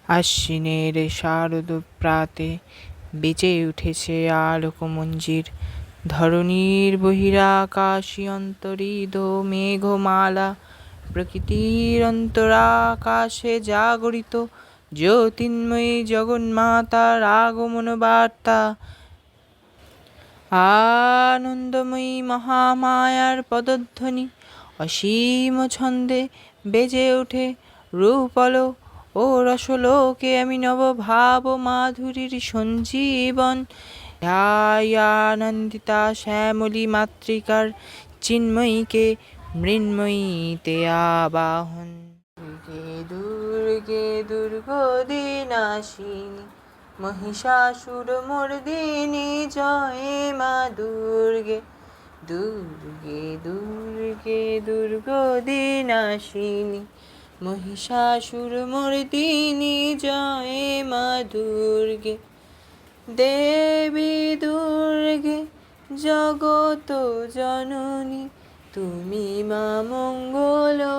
আশ্বিনের শারদ প্রাতে বেজে উঠেছে আলোকমঞ্জির। ধরণীর বহিরাকাশী অন্তরিদ মেঘমালা, প্রকৃতির অন্তরাকাশে জাগরিত জ্যোতির্ময়ী জগন্মাতার আগমন বার্তা। আনন্দময়ী মহামায়ার পদধ্বনি অসীম ছন্দে বেজে ওঠে। রূপল ও রসলোকে আমি নবভাব মাধুরীর সঞ্জীবন। আনন্দিতা শ্যামলী মাতৃকার চিন্ময়ীকে মৃন্ময়ীতে আবাহন। দুর্গে দুর্গে দুর্গদিনাশিনী, মহিষাসুরমর্দিনী জয় মা দুর্গে। দুর্গে দুর্গে দুর্গদিনাশিনী, মহিষাসুরমর্দিনী জয় মা দুর্গে। দেবী দুর্গে জগত জননী, তুমি মা মঙ্গলকারিণী।